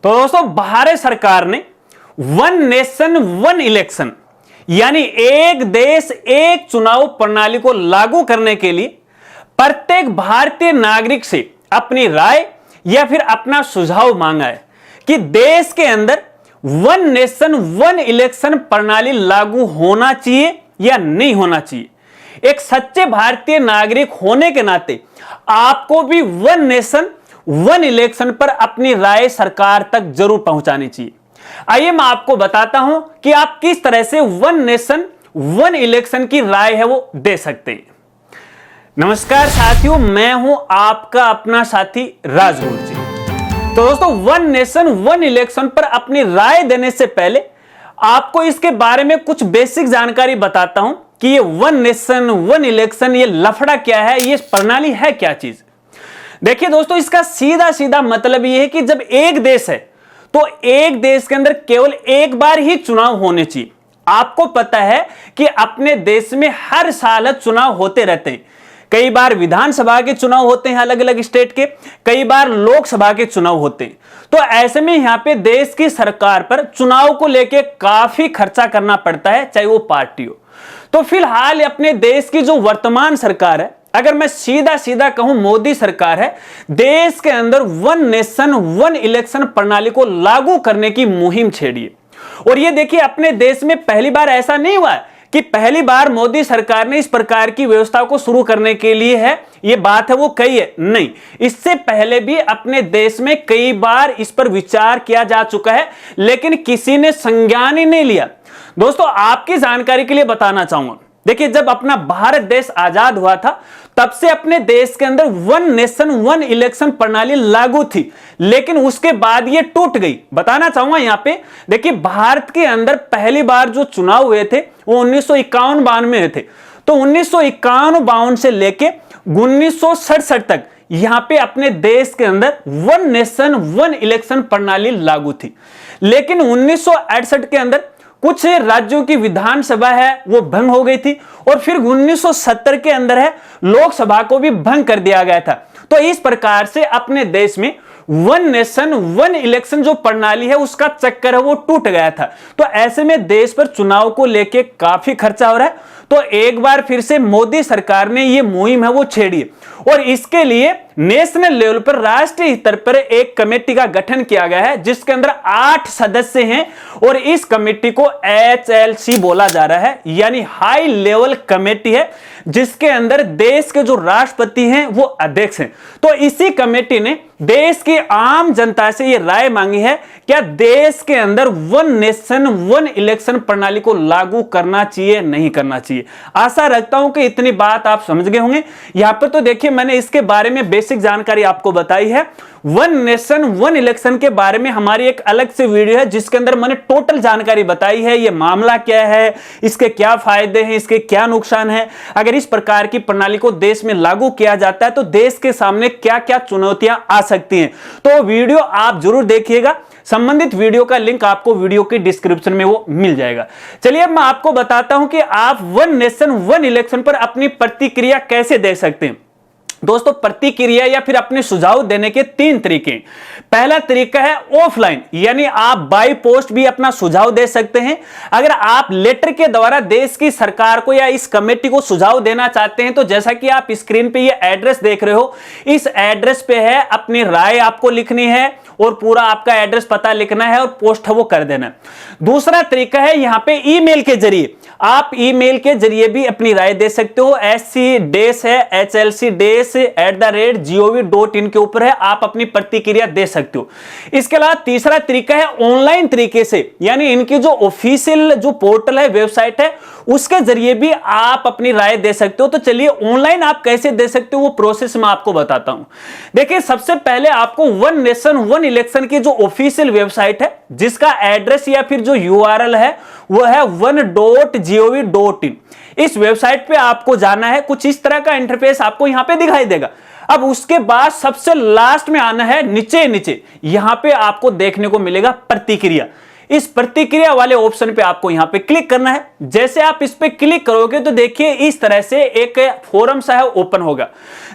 तो दोस्तों भारत सरकार ने वन नेशन वन इलेक्शन यानी एक देश एक चुनाव प्रणाली को लागू करने के लिए प्रत्येक भारतीय नागरिक से अपनी राय या फिर अपना सुझाव मांगा है कि देश के अंदर वन नेशन वन इलेक्शन प्रणाली लागू होना चाहिए या नहीं होना चाहिए। एक सच्चे भारतीय नागरिक होने के नाते आपको भी वन नेशन वन इलेक्शन पर अपनी राय सरकार तक जरूर पहुंचानी चाहिए। आइए मैं आपको बताता हूं कि आप किस तरह से वन नेशन वन इलेक्शन की राय है वो दे सकते हैं। नमस्कार साथियों, मैं हूं आपका अपना साथी राजगुरु जी। तो दोस्तों वन नेशन वन इलेक्शन पर अपनी राय देने से पहले आपको इसके बारे में कुछ बेसिक जानकारी बताता हूं कि ये वन नेशन वन इलेक्शन ये लफड़ा क्या है, ये प्रणाली है क्या चीज। देखिए दोस्तों, इसका सीधा सीधा मतलब ये है कि जब एक देश है तो एक देश के अंदर केवल एक बार ही चुनाव होने चाहिए। आपको पता है कि अपने देश में हर साल चुनाव होते रहते हैं। कई बार विधानसभा के चुनाव होते हैं अलग अलग स्टेट के, कई बार लोकसभा के चुनाव होते हैं। तो ऐसे में यहां पे देश की सरकार पर चुनाव को लेके काफी खर्चा करना पड़ता है, चाहे वो पार्टी हो। तो फिलहाल अपने देश की जो वर्तमान सरकार है, अगर मैं सीधा सीधा कहूं मोदी सरकार है, देश के अंदर वन नेशन वन इलेक्शन प्रणाली को लागू करने की मुहिम छेड़ी है। और ये देखिए, अपने देश में पहली बार ऐसा नहीं हुआ है कि पहली बार मोदी सरकार ने इस प्रकार की व्यवस्था को शुरू करने के लिए है ये बात है वो कही है, नहीं। इससे पहले भी अपने देश में कई बार इस पर विचार किया जा चुका है, लेकिन किसी ने संज्ञान ही नहीं लिया। दोस्तों आपकी जानकारी के लिए बताना चाहूंगा, देखिए जब अपना भारत देश आजाद हुआ था तब से अपने देश के अंदर वन नेशन वन इलेक्शन प्रणाली लागू थी, लेकिन उसके बाद ये टूट गई। बताना चाहूंगा यहां पे, देखिए भारत के अंदर पहली बार जो चुनाव हुए थे वो 1951-52 में हुए थे। तो 1951-52 से लेके 1967 तक यहां पे अपने देश के अंदर वन नेशन वन इलेक्शन प्रणाली लागू थी। लेकिन 1968 के अंदर कुछ राज्यों की विधानसभा है वो भंग हो गई थी, और फिर 1970 के अंदर है लोकसभा को भी भंग कर दिया गया था। तो इस प्रकार से अपने देश में वन नेशन वन इलेक्शन जो प्रणाली है उसका चक्कर है वो टूट गया था। तो ऐसे में देश पर चुनाव को लेके काफी खर्चा हो रहा है। तो एक बार फिर से मोदी सरकार ने ये मुहिम है वो छेड़ी है, और इसके लिए नेशनल लेवल पर राष्ट्रीय स्तर पर एक कमेटी का गठन किया गया है जिसके अंदर 8 सदस्य हैं, और इस कमेटी को HLC बोला जा रहा है, यानी हाई लेवल कमेटी है, जिसके अंदर देश के जो राष्ट्रपति हैं वो अध्यक्ष हैं। तो इसी कमेटी ने देश की आम जनता से ये राय मांगी है, क्या देश के अंदर वन नेशन वन इलेक्शन प्रणाली को लागू करना चाहिए नहीं करना चाहिए। आशा रखता हूं कि इतनी बात आप समझ गए होंगे। यहां पर तो देखिए मैंने इसके बारे में बेसिक जानकारी आपको बताई है। वन नेशन वन इलेक्शन के बारे में हमारी एक अलग से वीडियो है जिसके अंदर मैंने टोटल जानकारी बताई है, ये मामला क्या है, इसके क्या फायदे हैं, इसके क्या नुकसान है, अगर इस प्रकार की प्रणाली को देश में लागू किया जाता है तो देश के सामने क्या क्या चुनौतियां आ सकती हैं। तो वीडियो आप जरूर देखिएगा, संबंधित वीडियो का लिंक आपको वीडियो के डिस्क्रिप्शन में वो मिल जाएगा। चलिए अब मैं आपको बताता हूं कि आप वन नेशन वन इलेक्शन पर अपनी प्रतिक्रिया कैसे दे सकते हैं। दोस्तों प्रतिक्रिया या फिर अपने सुझाव देने के 3 तरीके। पहला तरीका है ऑफलाइन, यानी आप बाय पोस्ट भी अपना सुझाव दे सकते हैं। अगर आप लेटर के द्वारा देश की सरकार को या इस कमेटी को सुझाव देना चाहते हैं तो जैसा कि आप स्क्रीन पे ये एड्रेस देख रहे हो, इस एड्रेस पे है अपनी राय आपको लिखनी है और पूरा आपका एड्रेस पता लिखना है और पोस्ट है वो कर देना। दूसरा तरीका है यहां पे ईमेल के जरिए, आप ईमेल के जरिए भी अपनी राय दे सकते हो। HLC@gov.in के ऊपर है, आप अपनी प्रतिक्रिया दे सकते हो। इसके अलावा तीसरा तरीका है ऑनलाइन तरीके से, यानी इनकी जो ऑफिशियल जो पोर्टल है वेबसाइट है उसके जरिए भी आप अपनी राय दे सकते हो। तो चलिए ऑनलाइन आप कैसे दे सकते हो वो प्रोसेस मैं आपको बताता हूं। देखिए सबसे पहले आपको वन नेशन वन इलेक्शन की जो ऑफिशियल वेबसाइट है जिसका एड्रेस या फिर जो URL है वो है one.gov.in, इस वेबसाइट पे आपको जाना है। कुछ इस तरह का इंटरफेस आपको यहां पे दिखाई देगा। अब उसके बाद सबसे लास्ट में आना है नीचे नीचे, यहां पे आपको देखने को मिलेगा प्रतिक्रिया। इस प्रतिक्रिया वाले ऑप्शन पे आपको यहां पे क्लिक करना है। जैसे आप इस पे क्लिक करोगे तो देखिए इस तरह से एक फोरम सा है ओपन होगा,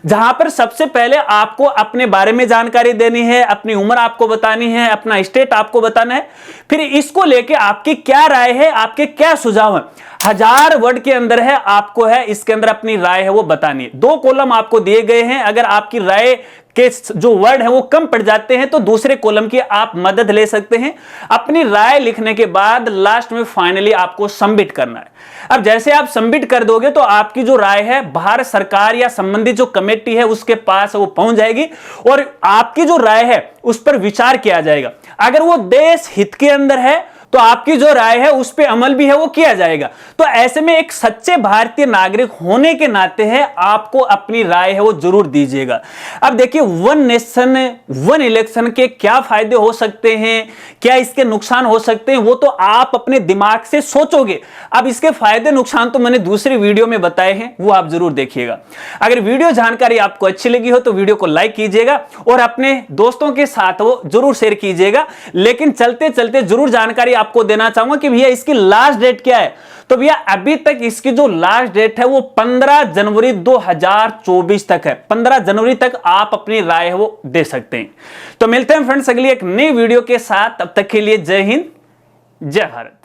जहां पर सबसे पहले आपको अपने बारे में जानकारी देनी है, अपनी उम्र आपको बतानी है, अपना स्टेट आपको बताना है, फिर इसको लेके आपकी क्या राय है, आपके क्या सुझाव है, 1000 वर्ड के अंदर है, आपको है इसके अंदर अपनी राय है वो बतानी है। 2 कॉलम आपको दिए गए हैं, अगर आपकी राय के जो वर्ड है वो कम पड़ जाते हैं तो दूसरे कॉलम की आप मदद ले सकते हैं। अपनी राय लिखने के बाद लास्ट में फाइनली आपको सबमिट करना है। अब जैसे आप सबमिट कर दोगे तो आपकी जो राय है भारत सरकार या संबंधित जो कमेटी है उसके पास वो पहुंच जाएगी और आपकी जो राय है उस पर विचार किया जाएगा। अगर वो देश हित के अंदर है तो आपकी जो राय है उस पर अमल भी है वो किया जाएगा। तो ऐसे में एक सच्चे भारतीय नागरिक होने के नाते है आपको अपनी राय है वो जरूर दीजिएगा। अब देखिए वन नेशन वन इलेक्शन के क्या फायदे हो सकते हैं, क्या इसके नुकसान हो सकते हैं, वो तो आप अपने दिमाग से सोचोगे। अब इसके फायदे नुकसान तो मैंने दूसरी वीडियो में बताए हैं, वो आप जरूर देखिएगा। अगर वीडियो जानकारी आपको अच्छी लगी हो तो वीडियो को लाइक कीजिएगा और अपने दोस्तों के साथ वो जरूर शेयर कीजिएगा। लेकिन चलते चलते जरूर जानकारी आपको देना चाहूंगा कि भैया इसकी लास्ट डेट क्या है। तो भैया अभी तक इसकी जो लास्ट डेट है वो 15 जनवरी 2024 तक है। 15 जनवरी तक आप अपनी राय है वो दे सकते हैं। तो मिलते हैं फ्रेंड्स अगली एक नई वीडियो के साथ, तब तक के लिए जय हिंद जय भारत।